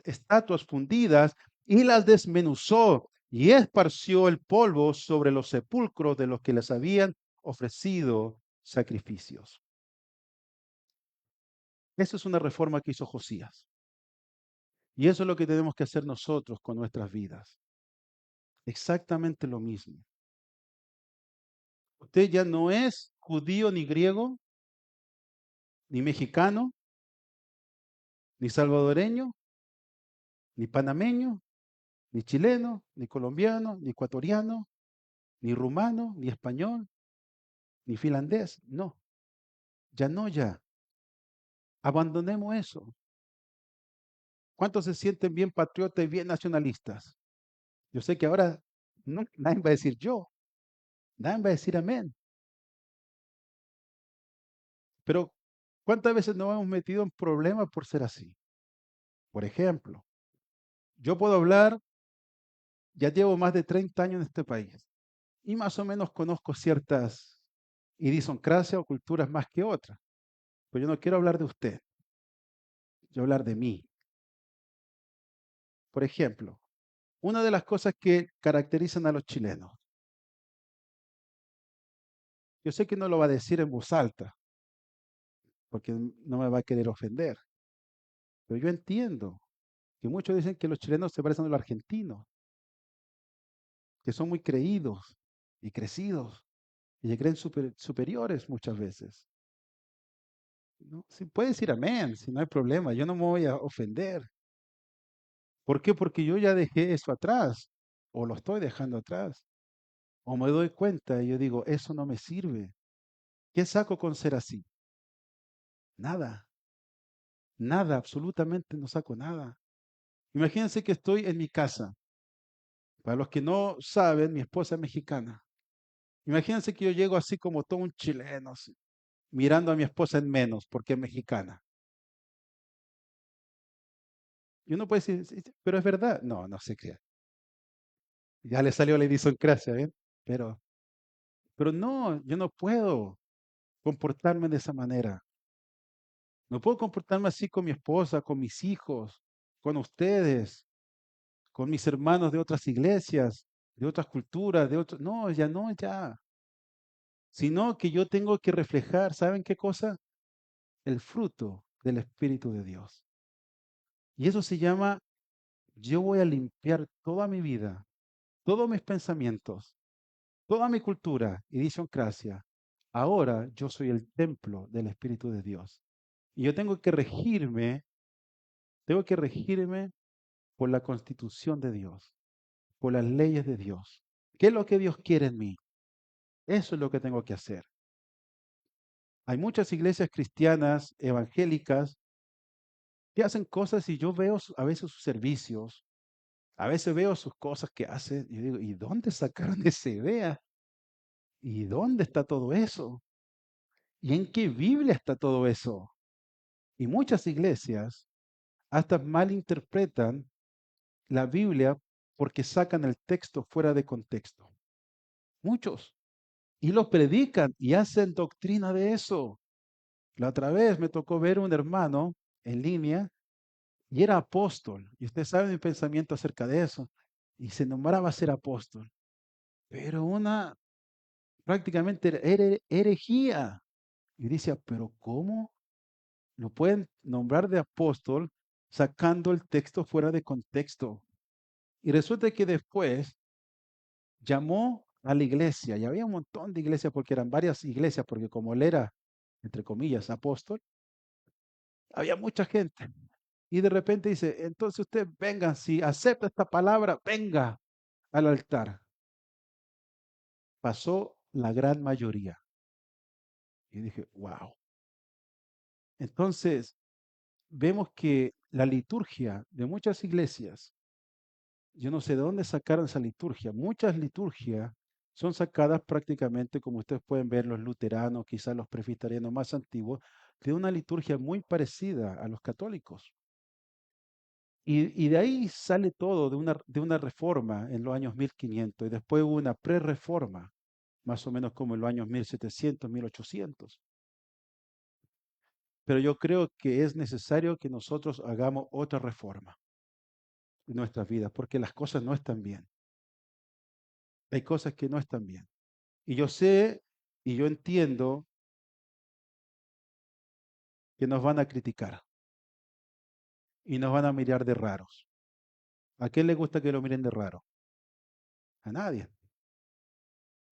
estatuas fundidas, y las desmenuzó y esparció el polvo sobre los sepulcros de los que les habían ofrecido sacrificios. Esa es una reforma que hizo Josías. Y eso es lo que tenemos que hacer nosotros con nuestras vidas. Exactamente lo mismo. Usted ya no es judío ni griego, ni mexicano, ni salvadoreño, ni panameño, ni chileno, ni colombiano, ni ecuatoriano, ni rumano, ni español, ni finlandés. No, ya no, ya. Abandonemos eso. ¿Cuántos se sienten bien patriotas y bien nacionalistas? Yo sé que ahora nadie va a decir yo, nadie va a decir amén. Pero ¿cuántas veces nos hemos metido en problemas por ser así? Por ejemplo, yo puedo hablar, ya llevo más de 30 años en este país y más o menos conozco ciertas idiosincrasias o culturas más que otras. Pero yo no quiero hablar de usted, yo hablar de mí. Por ejemplo, una de las cosas que caracterizan a los chilenos, yo sé que no lo va a decir en voz alta, porque no me va a querer ofender, pero yo entiendo que muchos dicen que los chilenos se parecen a los argentinos, que son muy creídos y crecidos y se creen superiores muchas veces. ¿No? Sí, puede decir amén, si no hay problema, yo no me voy a ofender. ¿Por qué? Porque yo ya dejé eso atrás, o lo estoy dejando atrás, o me doy cuenta y yo digo, eso no me sirve. ¿Qué saco con ser así? Nada, nada, absolutamente no saco nada. Imagínense que estoy en mi casa. Para los que no saben, mi esposa es mexicana. Imagínense que yo llego así como todo un chileno, así, mirando a mi esposa en menos porque es mexicana. Y uno puede decir, "Sí, sí, pero es verdad". No, no se crea. Ya le salió la idiosincrasia, ¿ven? Pero no, yo no puedo comportarme de esa manera. No puedo comportarme así con mi esposa, con mis hijos, con ustedes, con mis hermanos de otras iglesias, de otras culturas, de otros. No, ya no, ya. Sino que yo tengo que reflejar, ¿saben qué cosa? El fruto del Espíritu de Dios. Y eso se llama, yo voy a limpiar toda mi vida, todos mis pensamientos, toda mi cultura y idiosincrasia. Ahora yo soy el templo del Espíritu de Dios. Y yo tengo que regirme por la constitución de Dios, por las leyes de Dios. ¿Qué es lo que Dios quiere en mí? Eso es lo que tengo que hacer. Hay muchas iglesias cristianas, evangélicas, que hacen cosas y yo veo a veces sus servicios, a veces veo sus cosas que hacen y digo, ¿y dónde sacaron esa idea? ¿Y dónde está todo eso? ¿Y en qué Biblia está todo eso? Y muchas iglesias hasta malinterpretan la Biblia porque sacan el texto fuera de contexto. Muchos. Y lo predican y hacen doctrina de eso. La otra vez me tocó ver un hermano en línea y era apóstol. Y usted sabe mi pensamiento acerca de eso. Y se nombraba ser apóstol. Pero una prácticamente era herejía. Y decía, pero ¿cómo lo pueden nombrar de apóstol sacando el texto fuera de contexto? Y resulta que después llamó a la iglesia, y había un montón de iglesias porque eran varias iglesias, porque como él era, entre comillas, apóstol, había mucha gente. Y de repente dice, entonces usted venga, si acepta esta palabra, venga al altar. Pasó la gran mayoría. Y dije, wow. Entonces, vemos que la liturgia de muchas iglesias, yo no sé de dónde sacaron esa liturgia. Muchas liturgias son sacadas prácticamente, como ustedes pueden ver, los luteranos, quizás los presbiterianos más antiguos, de una liturgia muy parecida a los católicos. Y de ahí sale todo de una reforma en los años 1500 y después hubo una pre-reforma, más o menos como en los años 1700, 1800. Pero yo creo que es necesario que nosotros hagamos otra reforma en nuestras vidas, porque las cosas no están bien. Hay cosas que no están bien. Y yo sé y yo entiendo que nos van a criticar y nos van a mirar de raros. ¿A quién le gusta que lo miren de raro? A nadie.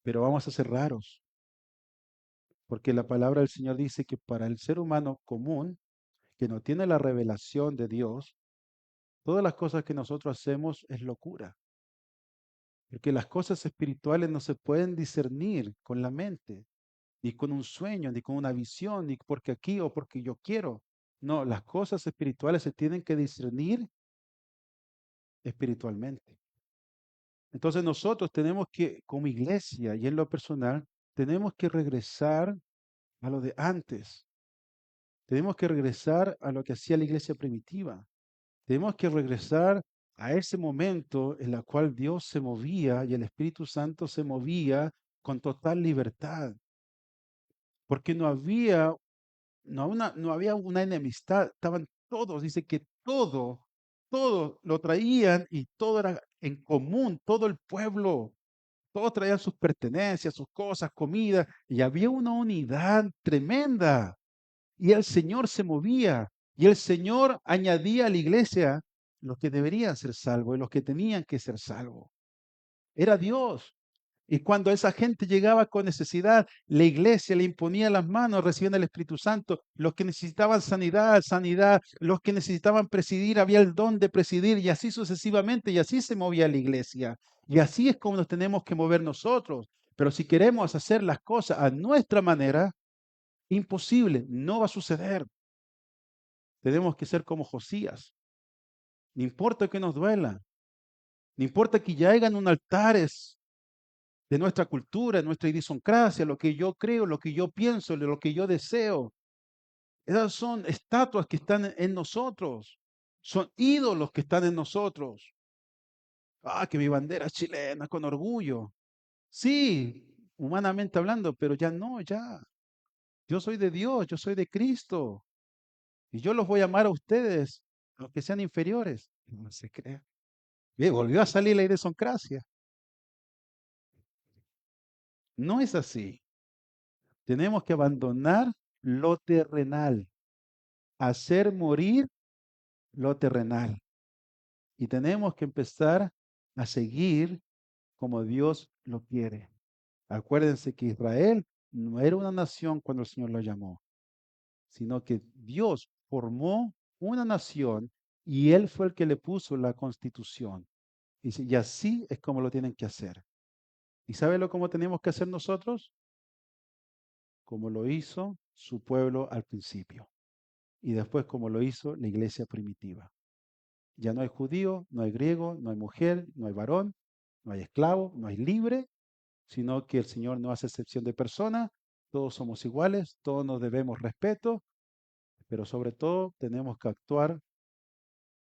Pero vamos a ser raros, porque la palabra del Señor dice que para el ser humano común, que no tiene la revelación de Dios, todas las cosas que nosotros hacemos es locura. Porque las cosas espirituales no se pueden discernir con la mente, ni con un sueño, ni con una visión, ni porque aquí o porque yo quiero. No, las cosas espirituales se tienen que discernir espiritualmente. Entonces nosotros tenemos que, como iglesia y en lo personal, tenemos que regresar a lo de antes. Tenemos que regresar a lo que hacía la iglesia primitiva. Tenemos que regresar a ese momento en el cual Dios se movía y el Espíritu Santo se movía con total libertad, porque no había una enemistad, estaban todos, dice que todo lo traían y todo era en común, todo el pueblo, todos traían sus pertenencias, sus cosas, comida, y había una unidad tremenda. Y el Señor se movía, y el Señor añadía a la iglesia los que deberían ser salvos y los que tenían que ser salvos. Era Dios. Y cuando esa gente llegaba con necesidad, la iglesia le imponía las manos, recibían el Espíritu Santo. Los que necesitaban sanidad, sanidad. Los que necesitaban presidir, había el don de presidir y así sucesivamente. Y así se movía la iglesia. Y así es como nos tenemos que mover nosotros. Pero si queremos hacer las cosas a nuestra manera, imposible, no va a suceder. Tenemos que ser como Josías. No importa que nos duela, no importa que ya hayan un altares de nuestra cultura, nuestra idiosincrasia, lo que yo creo, lo que yo pienso, lo que yo deseo. Esas son estatuas que están en nosotros, son ídolos que están en nosotros. Ah, que mi bandera es chilena, con orgullo. Sí, humanamente hablando, pero ya no, ya. Yo soy de Dios, yo soy de Cristo. Y yo los voy a amar a ustedes, aunque sean inferiores. No se crea. Bien, volvió a salir la idiosincrasia. No es así. Tenemos que abandonar lo terrenal, hacer morir lo terrenal. Y tenemos que empezar a seguir como Dios lo quiere. Acuérdense que Israel no era una nación cuando el Señor lo llamó, sino que Dios formó una nación y Él fue el que le puso la constitución. Y así es como lo tienen que hacer. ¿Y sabe lo cómo tenemos que hacer nosotros? Como lo hizo su pueblo al principio y después como lo hizo la iglesia primitiva. Ya no hay judío, no hay griego, no hay mujer, no hay varón, no hay esclavo, no hay libre, sino que el Señor no hace excepción de persona Todos somos iguales, todos nos debemos respeto, pero sobre todo tenemos que actuar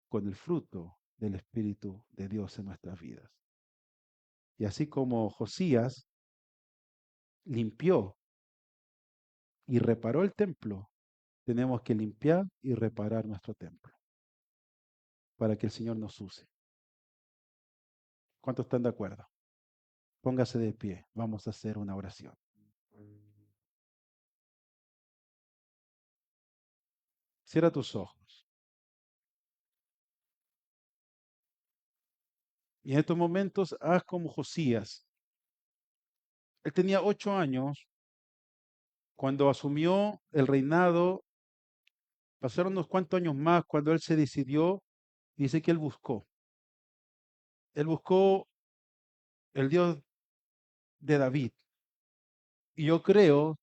con el fruto del Espíritu de Dios en nuestras vidas. Y así como Josías limpió y reparó el templo, tenemos que limpiar y reparar nuestro templo para que el Señor nos use. ¿Cuántos están de acuerdo? Póngase de pie, vamos a hacer una oración. Cierra tus ojos. Y en estos momentos haz como Josías. Él tenía 8 años cuando asumió el reinado. Pasaron unos cuantos años más cuando él se decidió. Dice que él buscó. Él buscó el Dios de David. Y yo creo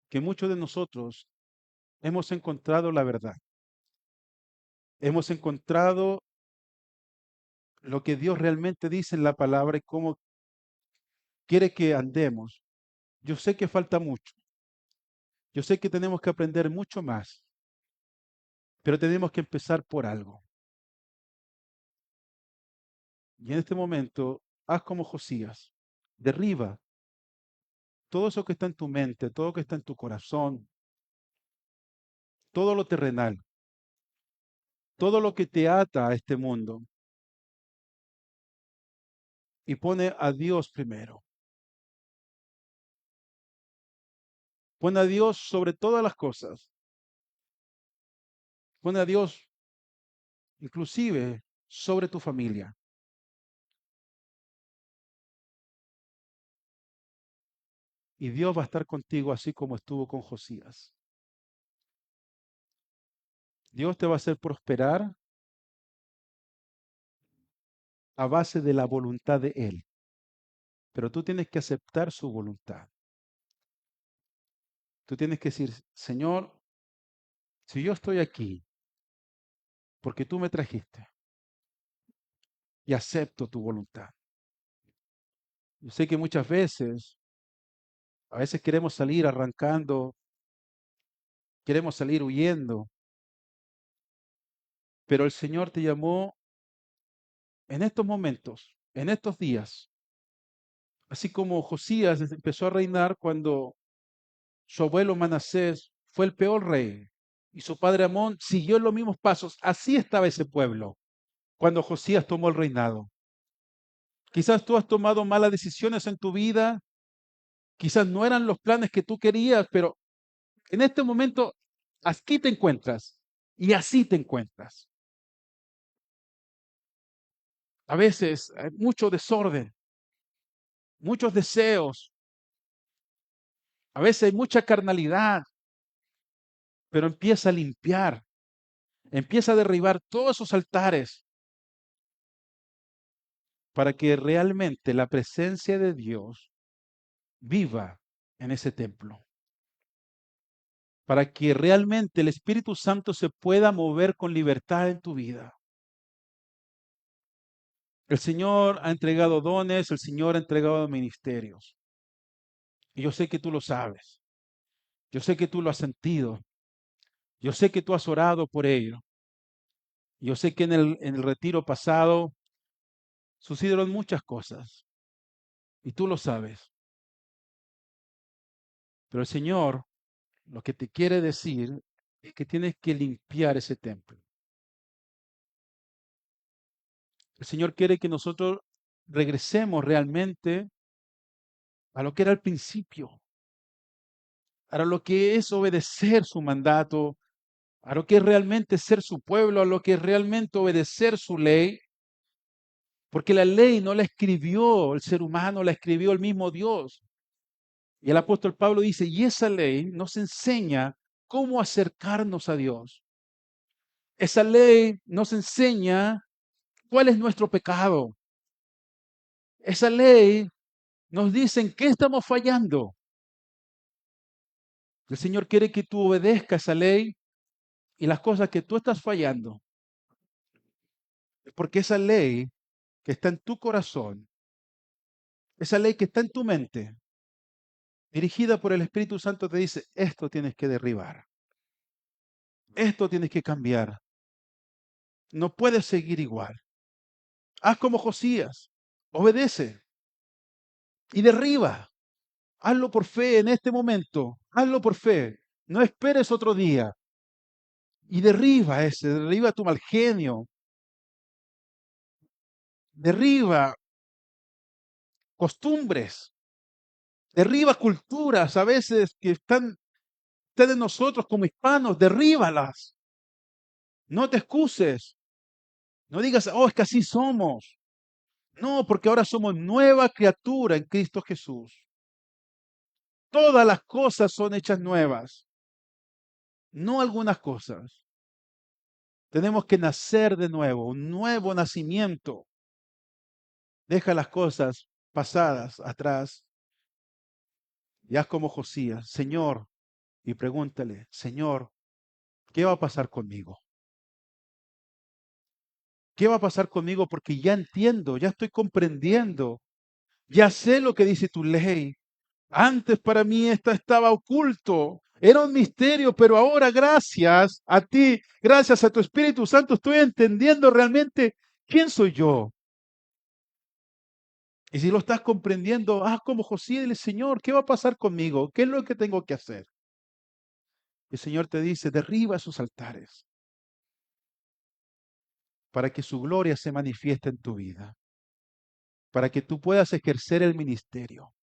que muchos de nosotros hemos encontrado la verdad. Hemos encontrado lo que Dios realmente dice en la palabra y cómo quiere que andemos. Yo sé que falta mucho. Yo sé que tenemos que aprender mucho más, pero tenemos que empezar por algo. Y en este momento, haz como Josías. Derriba todo eso que está en tu mente, todo lo que está en tu corazón, todo lo terrenal, todo lo que te ata a este mundo y pone a Dios primero. Pone a Dios sobre todas las cosas. Pone a Dios inclusive sobre tu familia. Y Dios va a estar contigo así como estuvo con Josías. Dios te va a hacer prosperar a base de la voluntad de Él. Pero tú tienes que aceptar su voluntad. Tú tienes que decir, Señor, si yo estoy aquí porque tú me trajiste y acepto tu voluntad. Yo sé que muchas veces, a veces queremos salir arrancando, queremos salir huyendo, pero el Señor te llamó en estos momentos, en estos días, así como Josías empezó a reinar cuando su abuelo Manasés fue el peor rey y su padre Amón siguió en los mismos pasos. Así estaba ese pueblo cuando Josías tomó el reinado. Quizás tú has tomado malas decisiones en tu vida, quizás no eran los planes que tú querías, pero en este momento aquí te encuentras y así te encuentras. A veces hay mucho desorden, muchos deseos, a veces hay mucha carnalidad, pero empieza a limpiar, empieza a derribar todos esos altares para que realmente la presencia de Dios viva en ese templo, para que realmente el Espíritu Santo se pueda mover con libertad en tu vida. El Señor ha entregado dones, el Señor ha entregado ministerios. Y yo sé que tú lo sabes. Yo sé que tú lo has sentido. Yo sé que tú has orado por ello. Yo sé que en el retiro pasado sucedieron muchas cosas. Y tú lo sabes. Pero el Señor lo que te quiere decir es que tienes que limpiar ese templo. El Señor quiere que nosotros regresemos realmente a lo que era al principio, a lo que es obedecer su mandato, a lo que es realmente ser su pueblo, a lo que es realmente obedecer su ley, porque la ley no la escribió el ser humano, la escribió el mismo Dios. Y el apóstol Pablo dice, y esa ley nos enseña cómo acercarnos a Dios. Esa ley nos enseña cuál es nuestro pecado. Esa ley nos dice en qué estamos fallando. El Señor quiere que tú obedezcas esa ley y las cosas que tú estás fallando. Porque esa ley que está en tu corazón, esa ley que está en tu mente, dirigida por el Espíritu Santo, te dice, esto tienes que derribar, esto tienes que cambiar, no puedes seguir igual. Haz como Josías, obedece y derriba. Hazlo por fe en este momento, hazlo por fe. No esperes otro día y derriba tu mal genio, derriba costumbres, derriba culturas a veces que están en nosotros como hispanos, derríbalas. No te excuses, no digas, oh, es que así somos. No, porque ahora somos nueva criatura en Cristo Jesús. Todas las cosas son hechas nuevas, no algunas cosas. Tenemos que nacer de nuevo, un nuevo nacimiento. Deja las cosas pasadas atrás y haz como Josías, Señor, y pregúntale, Señor, ¿qué va a pasar conmigo? ¿Qué va a pasar conmigo? Porque ya entiendo, ya estoy comprendiendo, ya sé lo que dice tu ley. Antes para mí esta estaba oculto, era un misterio, pero ahora gracias a ti, gracias a tu Espíritu Santo, estoy entendiendo realmente quién soy yo. Y si lo estás comprendiendo, haz como José y dile, Señor, ¿qué va a pasar conmigo? ¿Qué es lo que tengo que hacer? El Señor te dice, derriba esos altares para que su gloria se manifieste en tu vida, para que tú puedas ejercer el ministerio,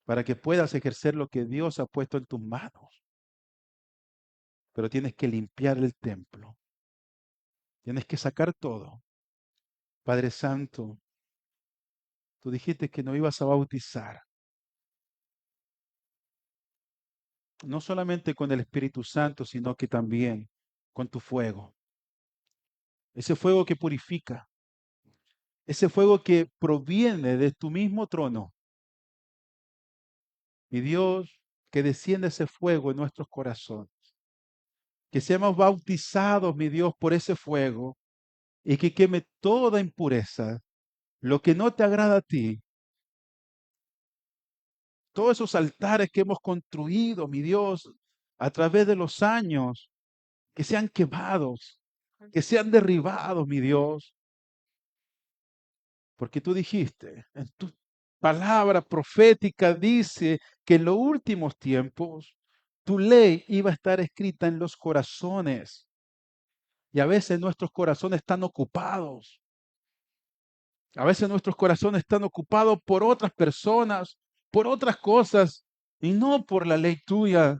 para que puedas ejercer lo que Dios ha puesto en tus manos. Pero tienes que limpiar el templo, tienes que sacar todo. Padre Santo, tú dijiste que no ibas a bautizar, no solamente con el Espíritu Santo, sino que también con tu fuego, ese fuego que purifica, ese fuego que proviene de tu mismo trono. Mi Dios, que descienda ese fuego en nuestros corazones, que seamos bautizados, mi Dios, por ese fuego y que queme toda impureza, lo que no te agrada a ti, todos esos altares que hemos construido, mi Dios, a través de los años, que sean quemados, que sean derribados, mi Dios, porque tú dijiste en tu palabra profética, dice que en los últimos tiempos tu ley iba a estar escrita en los corazones. Y a veces nuestros corazones están ocupados. A veces nuestros corazones están ocupados por otras personas, por otras cosas, y no por la ley tuya,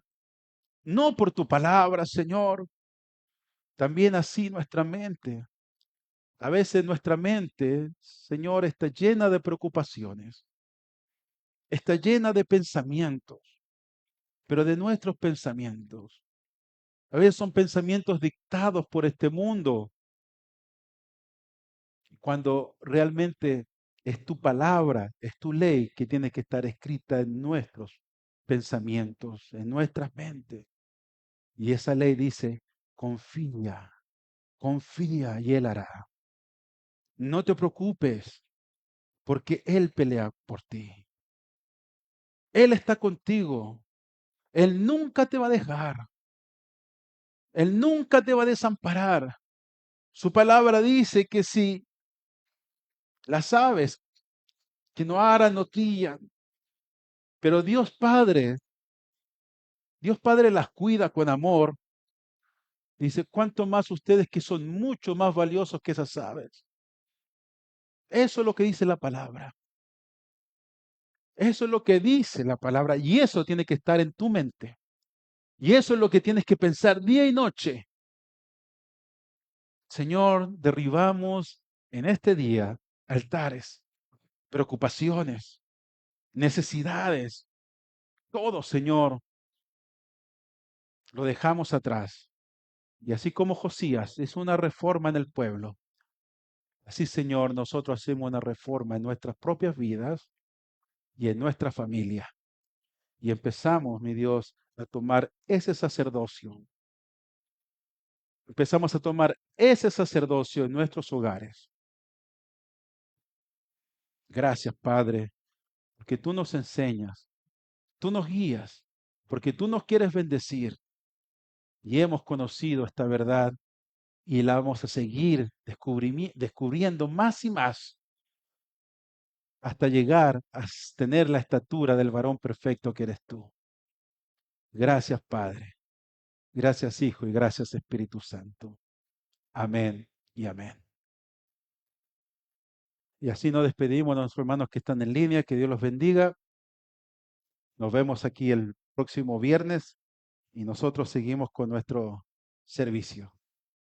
no por tu palabra, Señor. También así nuestra mente. A veces nuestra mente, Señor, está llena de preocupaciones, está llena de pensamientos, pero de nuestros pensamientos. A veces son pensamientos dictados por este mundo, cuando realmente es tu palabra, es tu ley que tiene que estar escrita en nuestros pensamientos, en nuestras mentes. Y esa ley dice, confía, confía y Él hará. No te preocupes, porque Él pelea por ti. Él está contigo. Él nunca te va a dejar. Él nunca te va a desamparar. Su palabra dice que si las aves que no aran no trillan, pero Dios Padre las cuida con amor. Dice, cuánto más ustedes que son mucho más valiosos que esas aves. Eso es lo que dice la palabra. Eso es lo que dice la palabra. Y eso tiene que estar en tu mente. Y eso es lo que tienes que pensar día y noche. Señor, derribamos en este día altares, preocupaciones, necesidades. Todo, Señor, lo dejamos atrás. Y así como Josías hizo una reforma en el pueblo, así, Señor, nosotros hacemos una reforma en nuestras propias vidas y en nuestra familia. Y empezamos, mi Dios, a tomar ese sacerdocio. Empezamos a tomar ese sacerdocio en nuestros hogares. Gracias, Padre, porque tú nos enseñas tú nos guías, porque tú nos quieres bendecir y hemos conocido esta verdad y la vamos a seguir descubriendo más y más hasta llegar a tener la estatura del varón perfecto que eres tú. Gracias, Padre. Gracias, Hijo, y gracias, Espíritu Santo. Amén y amén. Y así nos despedimos de nuestros hermanos que están en línea. Que Dios los bendiga. Nos vemos aquí el próximo viernes y nosotros seguimos con nuestro servicio.